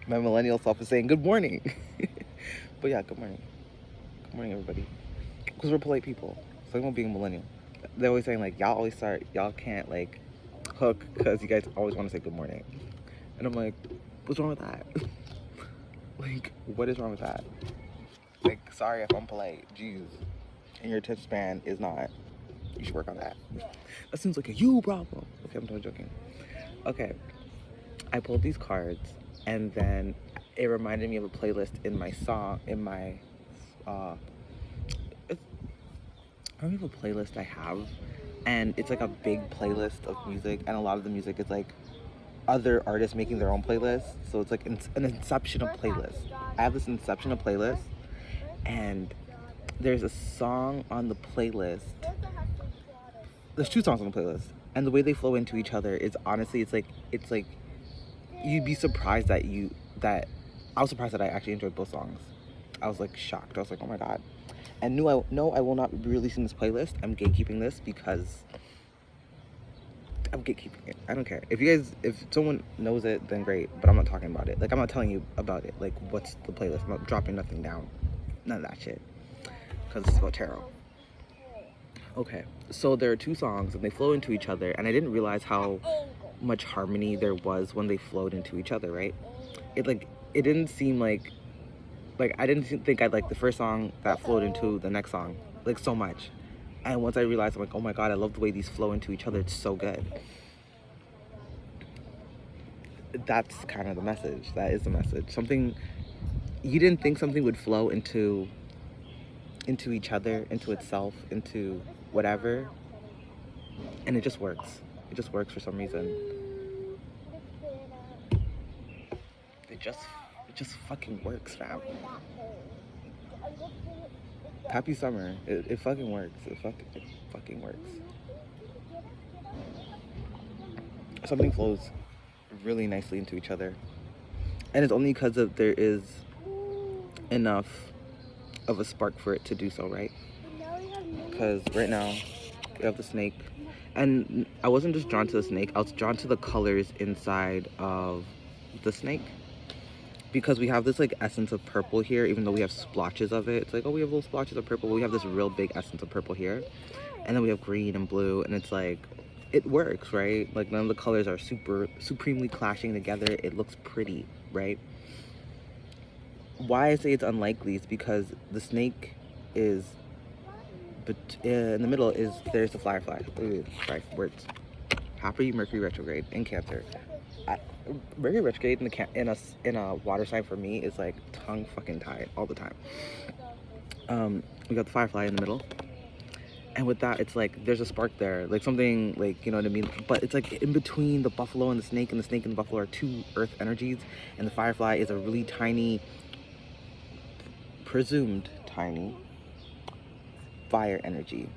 My millennial self is saying good morning. But yeah, good morning. Good morning, everybody. Because we're polite people. So I'm being a millennial. They're always saying like y'all can't like hook because you guys always want to say good morning. And I'm like, what's wrong with that? Like, what is wrong with that? Like, sorry if I'm polite. Jeez. And your attention span is not. You should work on that. That seems like a you problem. Okay, I'm totally joking. Okay, I pulled these cards, and then it reminded me of a playlist in my song, in my, it's, I don't know a playlist I have, and it's like a big playlist of music, and a lot of the music is like other artists making their own playlists, so it's like an inception of playlists. I have this inception of playlist, and there's a song on the playlist. There's two songs on the playlist, and the way they flow into each other is honestly, it's like you'd be surprised that I was surprised that I actually enjoyed both songs. I was like shocked. I was like, oh my god. And no, I will not be releasing this playlist. I'm gatekeeping this because I'm gatekeeping it. I don't care. If someone knows it, then great. But I'm not talking about it. Like, I'm not telling you about it. Like, what's the playlist? I'm not dropping nothing down. None of that shit. Because it's about tarot. Okay, so there are two songs and they flow into each other, and I didn't realize how much harmony there was when they flowed into each other, right? It didn't seem like I didn't think I'd like the first song that flowed into the next song like so much. And once I realized, I'm like, oh my god, I love the way these flow into each other. It's so good. That's kind of the message. That is the message. Something you didn't think something would flow into each other, into itself, into whatever, and it just works. It just works for some reason. It just fucking works, fam. Happy summer. It fucking works. It fucking works. Something flows really nicely into each other, and it's only because of there is enough of a spark for it to do so, right? Because right now we have the snake, and I wasn't just drawn to the snake, I was drawn to the colors inside of the snake, because we have this like essence of purple here, even though we have splotches of it. It's like, oh, we have little splotches of purple, but we have this real big essence of purple here, and then we have green and blue, and it's like, it works, right? Like, none of the colors are supremely clashing together. It looks pretty, right? Why I say it's unlikely is because the snake is, but in the middle is, there's the firefly. Ooh, sorry, words. Happy Mercury retrograde in Cancer. Mercury retrograde in a water sign for me is like tongue fucking tied all the time. We got the firefly in the middle, and with that, it's like there's a spark there, like something, like, you know what I mean. But it's like in between the buffalo and the snake, and the snake and the buffalo are two earth energies, and the firefly is a really tiny, presumed tiny fire energy.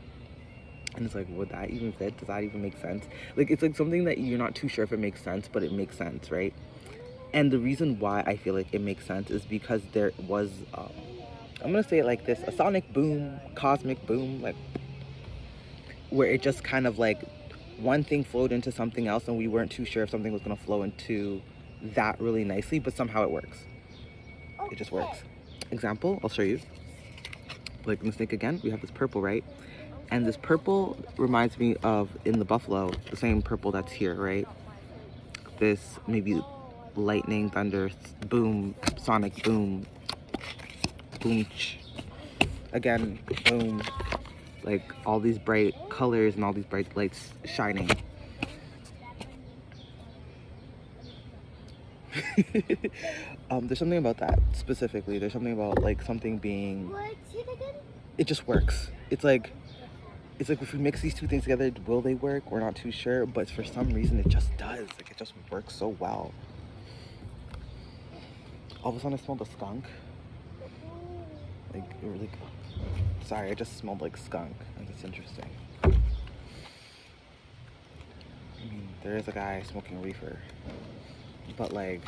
And it's like, would that even fit? Does that even make sense? Like, it's like something that you're not too sure if it makes sense, but it makes sense, right? And the reason why I feel like it makes sense is because there was, I'm gonna say it like this, a sonic boom, cosmic boom, like, where it just kind of like, one thing flowed into something else, and we weren't too sure if something was gonna flow into that really nicely, but somehow it works. It just works. Example, I'll show you. Like in the snake again, we have this purple, right? And this purple reminds me of, in the buffalo, the same purple that's here, right? This maybe lightning, thunder, boom, sonic boom, boom, again, boom. Like all these bright colors and all these bright lights shining. There's something about that specifically. There's something about like something being, it just works. It's like if we mix these two things together, will they work? We're not too sure, but for some reason it just does. Like, it just works so well. All of a sudden I smelled a skunk. Like, it really, sorry, I just smelled like skunk. That's interesting. I mean, there is a guy smoking reefer, but like,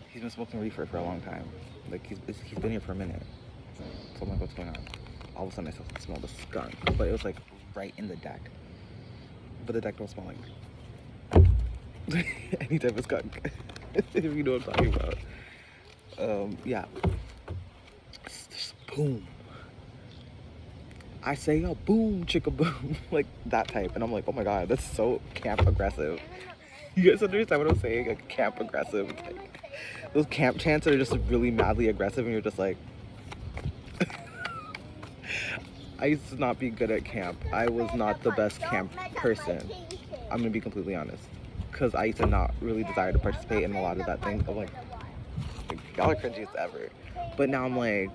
he's been smoking reefer for a long time. Like, he's been here for a minute. So I'm like, what's going on? All of a sudden I smelled a skunk, but it was like right in the deck. But the deck don't smell like any type of skunk. If you know what I'm talking about. Yeah. Just boom. I say, yo, boom, chicka boom, like that type. And I'm like, oh my god, that's so camp aggressive. You guys understand what I'm saying? Like camp aggressive. Like, those camp chants are just really madly aggressive, and you're just like, I used to not be good at camp. I was not the best camp person. I'm gonna be completely honest, because I used to not really desire to participate in a lot of that thing. I'm like y'all are cringiest ever. But now I'm like,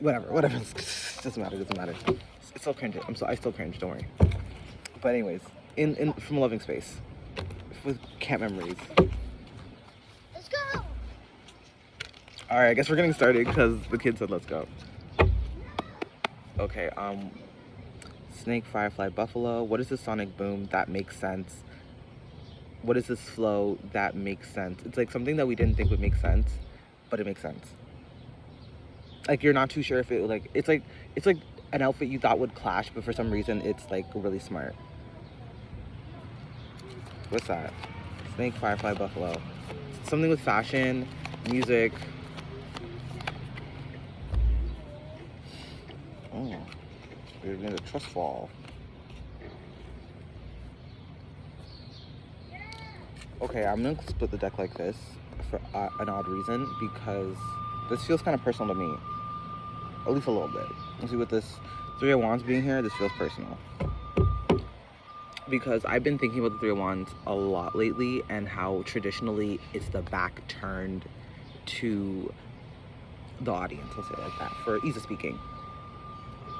whatever. Doesn't matter. It's still cringe. I still cringe. Don't worry. But anyways, in from a loving space, with camp memories. Let's go. All right, I guess we're getting started because the kid said let's go. Okay. Snake, firefly, buffalo. What is this sonic boom? That makes sense. What is this flow? That makes sense. It's like something that we didn't think would make sense, but it makes sense. Like you're not too sure if it like it's like an outfit you thought would clash, but for some reason it's like really smart. What's that? Snake, firefly, buffalo. Something with fashion, music. Oh, we're gonna trust fall. Okay, I'm gonna split the deck like this for an odd reason, because this feels kind of personal to me. At least a little bit. Let's see, with this Three of Wands being here, this feels personal. Because I've been thinking about the Three of Wands a lot lately, and how traditionally it's the back turned to the audience, I'll say it like that, for ease of speaking.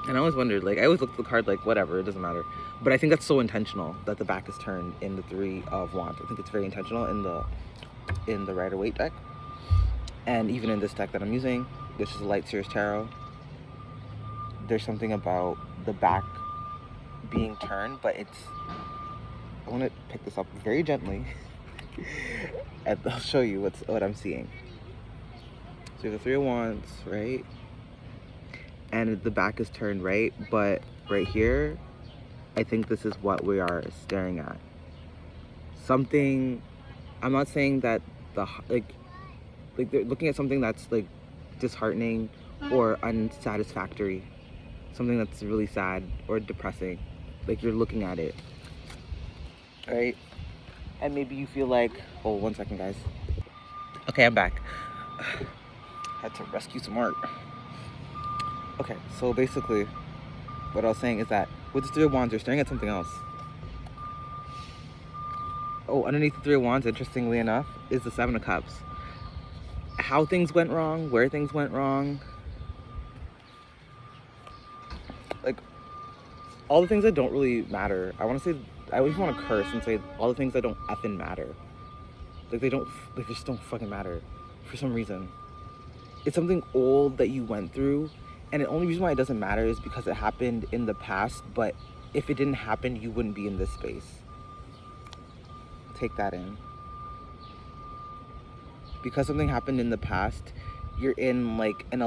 And I always wondered, like, I always looked at the card like, whatever, it doesn't matter. But I think that's so intentional that the back is turned in the Three of Wands. I think it's very intentional in the Rider-Waite deck. And even in this deck that I'm using, which is the Light Seers Tarot, there's something about the back being turned, but it's, I want to pick this up very gently and I'll show you what I'm seeing. So you have the Three of Wands, right? And the back is turned, right? But right here, I think this is what we are staring at. Something, I'm not saying that like they're looking at something that's like disheartening or unsatisfactory. Something that's really sad or depressing. Like you're looking at it, right? And maybe you feel like, oh, 1 second, guys. Okay, I'm back. Had to rescue some art. Okay, so basically, what I was saying is that with the Three of Wands, you're staring at something else. Oh, underneath the Three of Wands, interestingly enough, is the Seven of Cups. How things went wrong, where things went wrong. Like, all the things that don't really matter. I always want to curse and say all the things that don't effing matter. Like, they just don't fucking matter for some reason. It's something old that you went through, and the only reason why it doesn't matter is because it happened in the past, but if it didn't happen, you wouldn't be in this space. Take that in. Because something happened in the past, you're in like an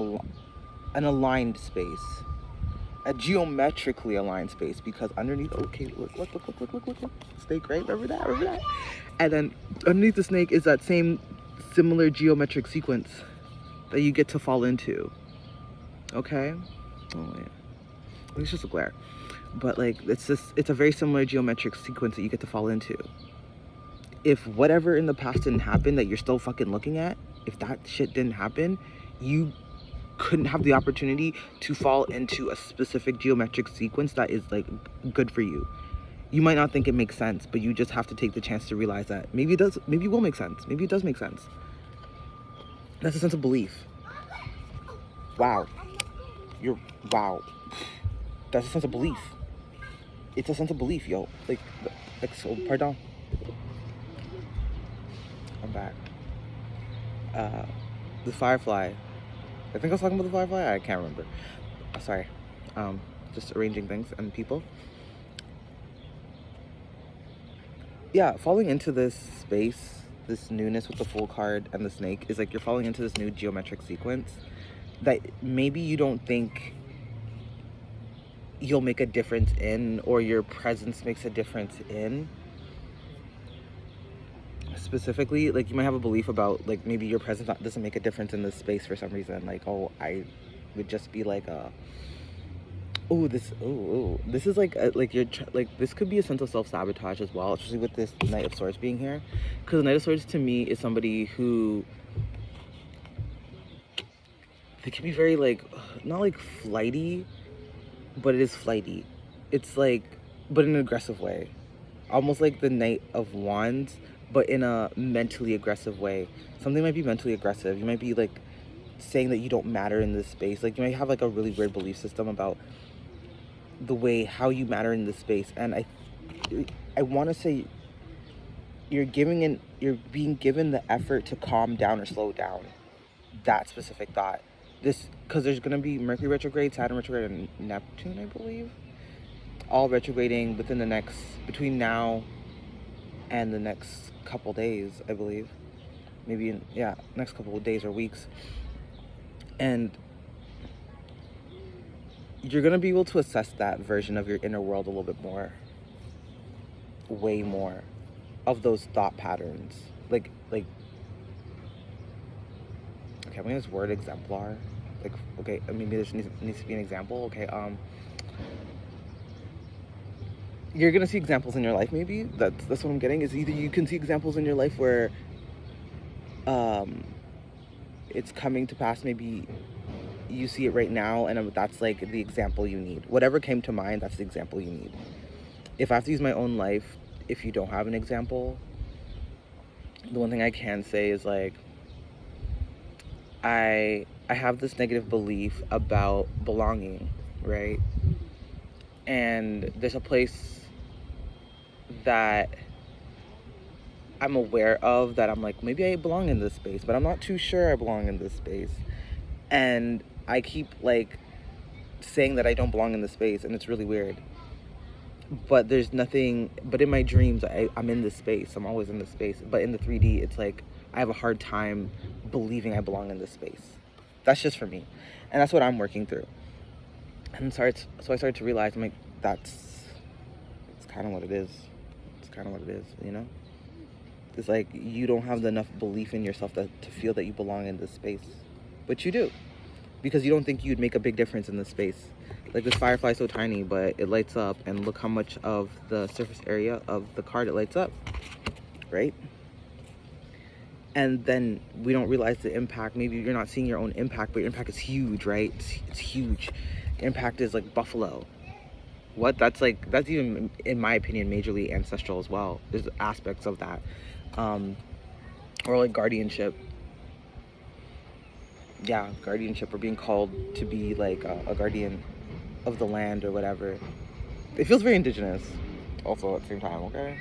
aligned space. A geometrically aligned space, because underneath, okay, look, snake, right? Remember that? And then underneath the snake is that same similar geometric sequence that you get to fall into. Okay? Oh yeah. It's just a glare. But like, it's a very similar geometric sequence that you get to fall into. If whatever in the past didn't happen that you're still fucking looking at, if that shit didn't happen, you couldn't have the opportunity to fall into a specific geometric sequence that is like good for you. You might not think it makes sense, but you just have to take the chance to realize that maybe it will make sense. Maybe it does make sense. That's a sense of belief. Wow. Wow. That's a sense of belief. It's a sense of belief, yo. Like so, pardon. I'm back. The firefly. I think I was talking about the firefly. I can't remember. Sorry. Just arranging things and people. Yeah, falling into this space, this newness with the Fool card and the snake, is like you're falling into this new geometric sequence that maybe you don't think you'll make a difference in, or your presence makes a difference in. specifically, like, you might have a belief about, like, maybe your presence doesn't make a difference in this space for some reason. Like, oh, I would just be like this is like like, this could be a sense of self-sabotage as well, especially with this Knight of Swords being here, because the Knight of Swords to me is somebody who, they can be very, like, not like flighty, but it is flighty. It's like, but in an aggressive way, almost like the Knight of Wands, but in a mentally aggressive way. Something might be mentally aggressive. You might be like saying that you don't matter in this space. Like, you might have like a really weird belief system about the way how you matter in this space. And I want to say you're being given the effort to calm down or slow down that specific thought. This, because there's gonna be Mercury retrograde, Saturn retrograde, and Neptune, I believe, all retrograding within the next, between now and the next couple days, I believe. Maybe next couple of days or weeks. And you're gonna be able to assess that version of your inner world a little bit more, way more, of those thought patterns. Like, okay, I'm gonna use word exemplar. Like, okay, maybe there needs to be an example. Okay, you're gonna see examples in your life. Maybe that's what I'm getting. Is either you can see examples in your life where, it's coming to pass. Maybe you see it right now, and that's like the example you need. Whatever came to mind, that's the example you need. If I have to use my own life, if you don't have an example, the one thing I can say is, like, I have this negative belief about belonging, right? And there's a place that I'm aware of that I'm like, maybe I belong in this space, but I'm not too sure I belong in this space. And I keep, like, saying that I don't belong in this space, and it's really weird. But there's nothing, but in my dreams, I'm in this space. I'm always in this space. But in the 3D, it's like, I have a hard time believing I belong in this space. That's just for me. And that's what I'm working through. And so I started to realize, I'm like, it's kind of what it is. It's kind of what it is, you know? It's like, you don't have enough belief in yourself to feel that you belong in this space. But you do. Because you don't think you'd make a big difference in this space. Like, this firefly is so tiny, but it lights up. And look how much of the surface area of the card it lights up. Right? And then we don't realize the impact. Maybe you're not seeing your own impact, but your impact is huge, right? It's huge. Impact is like buffalo. What? That's even, in my opinion, majorly ancestral as well. There's aspects of that. Or like guardianship. Yeah, guardianship, or being called to be like a guardian of the land or whatever. It feels very indigenous also at the same time, okay?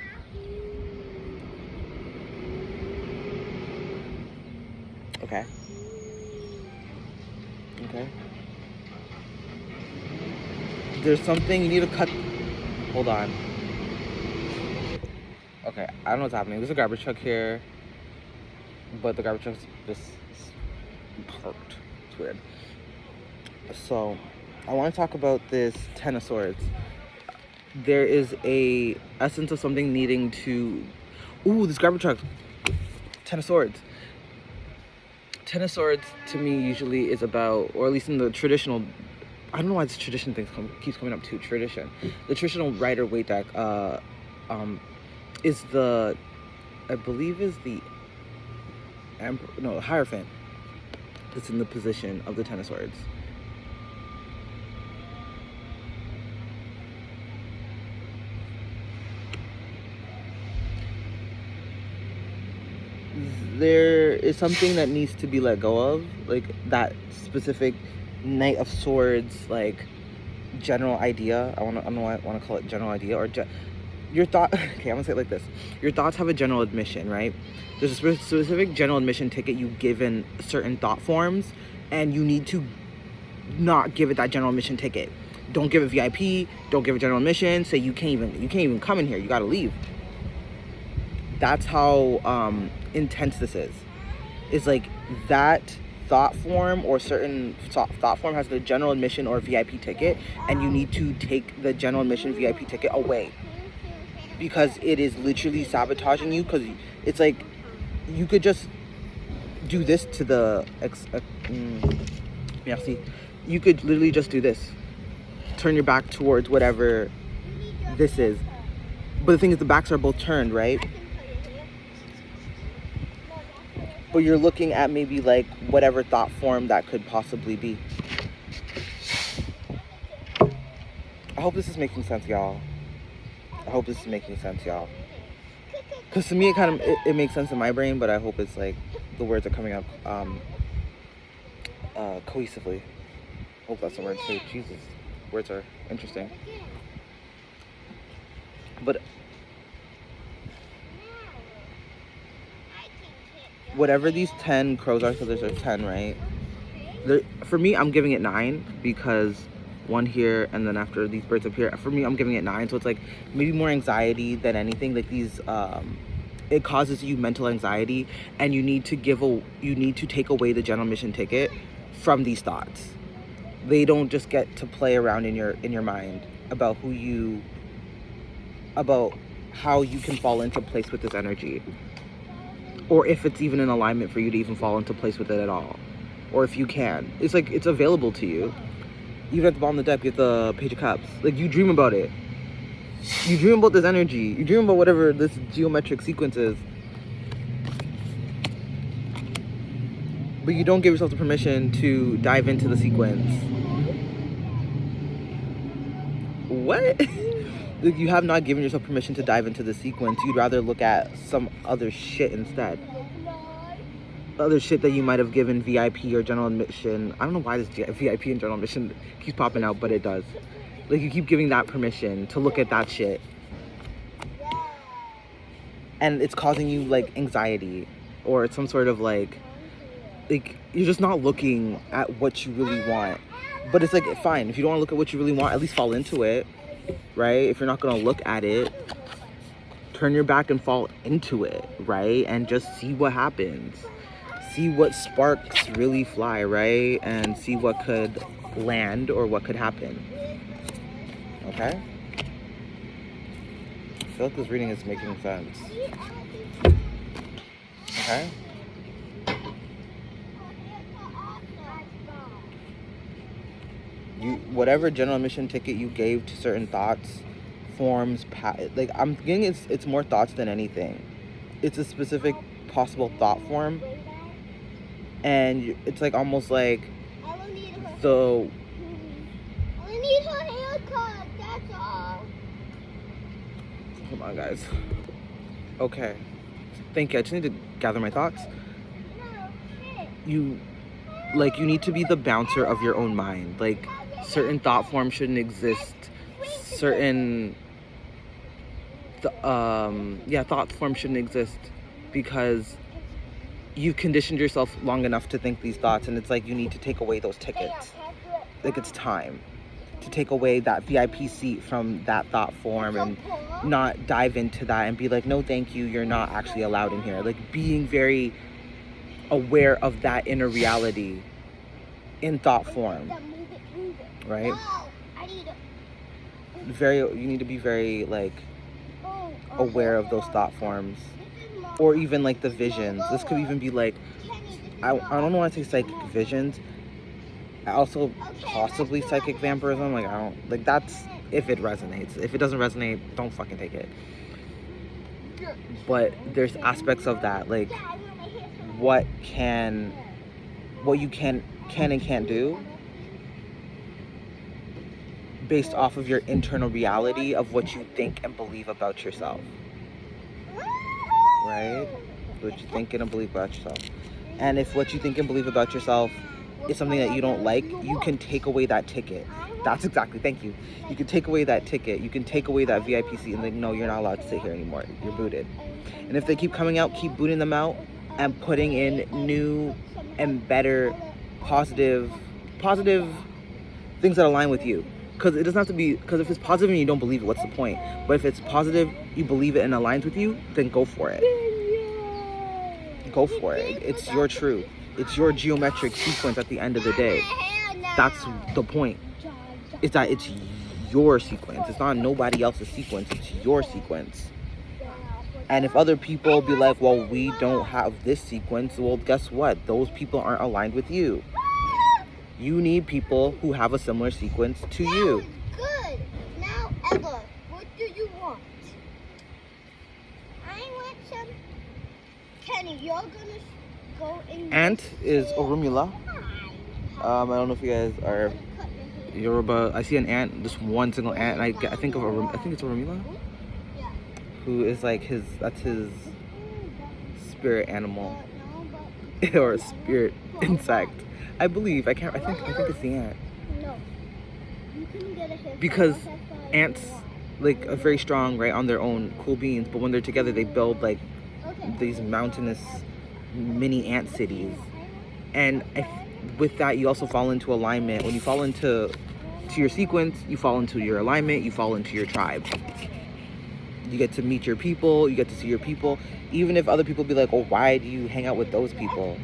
Okay. There's something you need to cut. Hold on. Okay, I don't know what's happening. There's a garbage truck here, but the garbage truck's just parked. It's weird. So, I want to talk about this Ten of Swords. There is a essence of something needing to... Ooh, this garbage truck. Ten of Swords. Ten of Swords, to me, usually is about, or at least in the traditional... I don't know why this tradition thing keeps coming up too. Tradition. The traditional Rider-Waite deck is the... I believe is the... Hierophant. That's in the position of the Ten of Swords. There is something that needs to be let go of, like that specific Knight of Swords, like general idea. I don't know why I want to call it general idea, or your thought. Okay, I'm gonna say it like this: your thoughts have a general admission, right? There's a specific general admission ticket you give in certain thought forms, and you need to not give it that general admission ticket. Don't give it VIP. Don't give it general admission. Say you can't even come in here. You gotta leave. That's how intense this is. It's like that thought form or certain thought form has the general admission or VIP ticket, and you need to take the general admission VIP ticket away. because it is literally sabotaging you. Because it's like you could just do this to the merci. You could literally just do this, turn your back towards whatever this is. But the thing is, the backs are both turned, right? But you're looking at maybe like whatever thought form that could possibly be. I hope this is making sense, y'all. I hope this is making sense, y'all. Because to me, it makes sense in my brain, but I hope it's like the words are coming up cohesively. Hope that's the word to say. Jesus, words are interesting. But whatever these 10 crows are, so there's 10, right? For me, I'm giving it 9 because one here and then after these birds up here. For me, I'm giving it 9, so it's like maybe more anxiety than anything. Like these, it causes you mental anxiety, and you need to take away the general mission ticket from these thoughts. They don't just get to play around in your mind about about how you can fall into place with this energy, or if it's even in alignment for you to even fall into place with it at all, or if you can. It's like it's available to you. Even at the bottom of the deck, you have the Page of Cups. Like, you dream about it. You dream about this energy. You dream about whatever this geometric sequence is. But you don't give yourself the permission to dive into the sequence. What? Like, you have not given yourself permission to dive into the sequence. You'd rather look at some other shit instead. Other shit that you might have given VIP or general admission. I don't know why this VIP and general admission keeps popping out, but it does. Like, you keep giving that permission to look at that shit. And it's causing you, like, anxiety. Or some sort of, like, you're just not looking at what you really want. But it's like, fine, if you don't want to look at what you really want, at least fall into it, right? If you're not going to look at it, turn your back and fall into it, right? And just see what happens. See what sparks really fly, right? And see what could land or what could happen. Okay? I feel like this reading is making sense. Okay? Whatever general admission ticket you gave to certain thoughts, forms, like, I'm getting it's more thoughts than anything. It's a specific possible thought form. And it's like almost like I need the... I need her haircut, that's all. Come on, guys. Okay. Thank you. I just need to gather my thoughts. You need to be the bouncer of your own mind. Like, certain thought forms shouldn't exist. Certain... thought forms shouldn't exist because you've conditioned yourself long enough to think these thoughts, and it's like you need to take away those tickets. Like, it's time to take away that VIP seat from that thought form and not dive into that and be like, no thank you, you're not actually allowed in here. Like, being very aware of that inner reality in thought form, right? You need to be very, like, aware of those thought forms. Or even like the visions. This could even be like, I don't want to say psychic visions. Also possibly psychic vampirism. Like, I don't, like, that's if it resonates. If it doesn't resonate, don't fucking take it. But there's aspects of that, like what you can and can't do based off of your internal reality of what you think and believe about yourself. Right? What you think and believe about yourself. And if what you think and believe about yourself is something that you don't like, you can take away that ticket. That's exactly, thank you. You can take away that ticket. You can take away that VIP seat and like, no, you're not allowed to sit here anymore. You're booted. And if they keep coming out, keep booting them out and putting in new and better positive things that align with you. Because it doesn't have to be, because if it's positive and you don't believe it, what's the point? But if it's positive, you believe it and aligns with you, then go for it. Go for it. It's your truth. It's your geometric sequence at the end of the day. That's the point. Is that it's your sequence. It's not nobody else's sequence. It's your sequence. And if other people be like, well, we don't have this sequence, well, guess what? Those people aren't aligned with you. You need people who have a similar sequence to you. Good. Now, Ella, what do you want? I want some. Kenny, you're gonna go in. Ant is Orumila. I don't know if you guys are Yoruba. I see an ant, just one single ant, and I think of I think it's Orumila, who is like that's his spirit animal or spirit insect. I believe. I think it's the ant. No. You can get a haircut. Because ants like are very strong, right, on their own, cool beings, but when they're together they build like these mountainous mini ant cities. And with that you also fall into alignment. When you fall into your sequence, you fall into your alignment, you fall into your tribe. You get to meet your people, you get to see your people, even if other people be like, oh, why do you hang out with those people?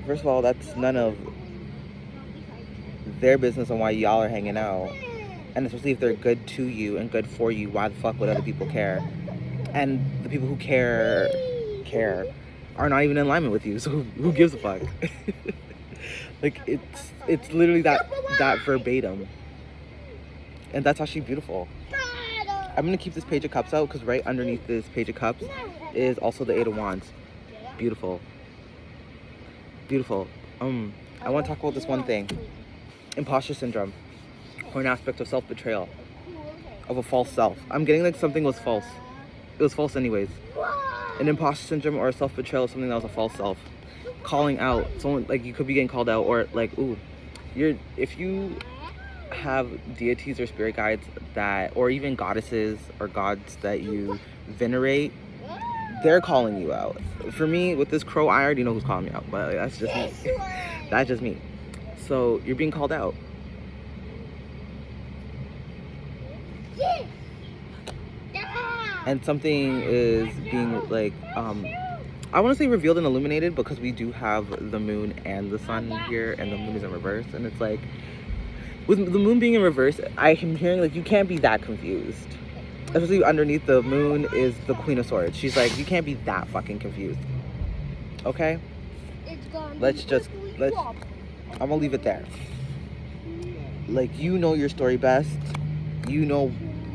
First of all, that's none of their business on why y'all are hanging out. And especially if they're good to you and good for you, why the fuck would other people care? And the people who care are not even in alignment with you, so who gives a fuck? Like, it's literally that verbatim. And that's actually beautiful. I'm gonna keep this page of cups out because right underneath this page of cups is also the Eight of Wands. Beautiful. Beautiful. I want to talk about this one thing. Imposter syndrome, or an aspect of self-betrayal, of a false self. I'm getting like something was false. It was false anyways. An imposter syndrome or a self-betrayal is something that was a false self. Calling out someone, like you could be getting called out, or like, ooh, if you have deities or spirit guides that, or even goddesses or gods that you venerate, they're calling you out. For me, with this crow, I already know who's calling me out, but that's just me. That's just me. So you're being called out. And something is being like, I want to say revealed and illuminated, because we do have the moon and the sun here, and the moon is in reverse. And it's like, with the moon being in reverse, I am hearing like you can't be that confused. Especially underneath the moon is the Queen of Swords. She's like, you can't be that fucking confused. Okay? I'm gonna leave it there. Like, you know your story best. You know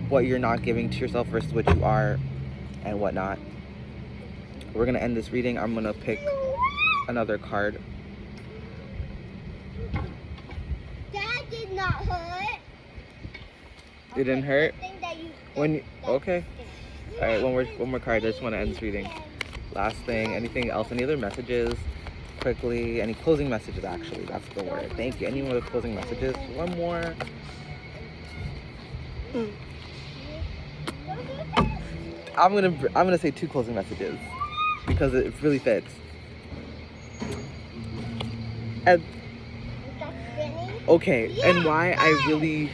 what you're not giving to yourself versus what you are and whatnot. We're gonna end this reading. I'm gonna pick another card. That did not hurt. It didn't hurt? Okay. Alright, one more card. I just want to end this reading. Last thing. Anything else? Any other messages? Quickly. Any closing messages, actually. That's the word. Thank you. Any more closing messages? One more. I'm gonna say 2 closing messages because it really fits. And okay, and why I really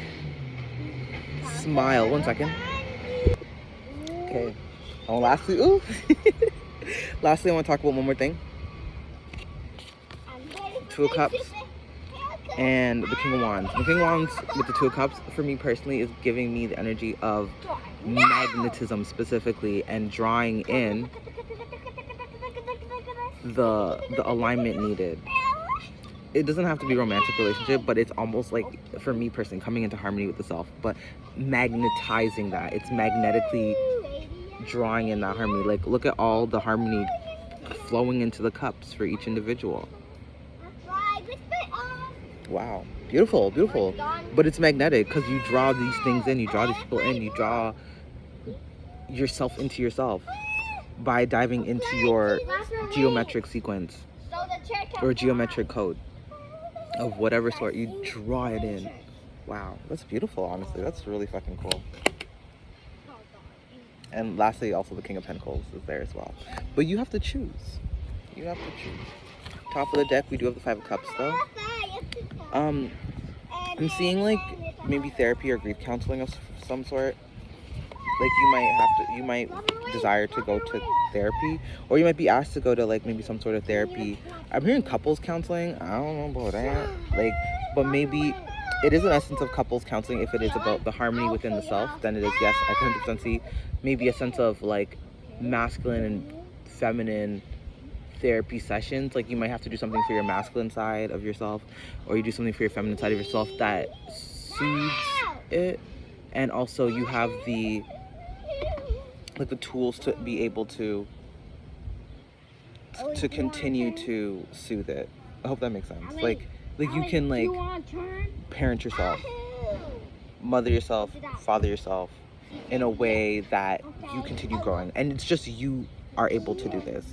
smile. 1 second. Okay. Oh, lastly, ooh. Lastly, I want to talk about one more thing. 2 of Cups and the King of Wands. The King of Wands with the 2 of Cups, for me personally, is giving me the energy of magnetism specifically, and drawing in the alignment needed. It doesn't have to be a romantic relationship, but it's almost like, for me personally, coming into harmony with the self, but magnetizing that. It's magnetically drawing in that harmony. Like, look at all the harmony flowing into the cups for each individual. Wow. Beautiful, beautiful. But it's magnetic because you draw these things in, you draw these people in, you draw yourself into yourself by diving into your geometric sequence or geometric code of whatever sort. You draw it in. Wow, that's beautiful, honestly. That's really fucking cool. And lastly, also the King of Pentacles is there as well. But you have to choose. You have to choose. Top of the deck, we do have the 5 of Cups though. I'm seeing like maybe therapy or grief counseling of some sort. Like you might desire to go to therapy, or you might be asked to go to like maybe some sort of therapy. I'm hearing couples counseling. I don't know about that. Like, but maybe it is an essence of couples counseling. If it is about the harmony within the self, then it is, yes, I can 100% see maybe a sense of like masculine and feminine therapy sessions. Like you might have to do something for your masculine side of yourself, or you do something for your feminine side of yourself that soothes it, and also you have the tools to be able to continue to soothe it. I hope that makes sense. Like you can like parent yourself, mother yourself, father yourself in a way that you continue growing, and it's just you are able to do this.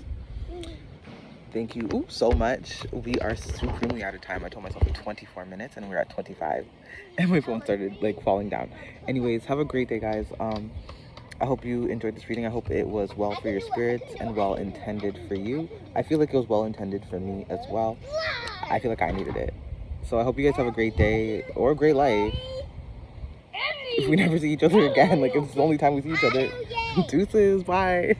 Thank you so much. We are supremely out of time. I told myself 24 minutes and we're at 25 and my phone started like falling down. Anyways, have a great day, guys. I hope you enjoyed this reading. I hope it was well for your spirits and well intended for you. I feel like it was well intended for me as well. I feel like I needed it. So I hope you guys have a great day or a great life. If we never see each other again, like if it's the only time we see each other. Deuces, bye.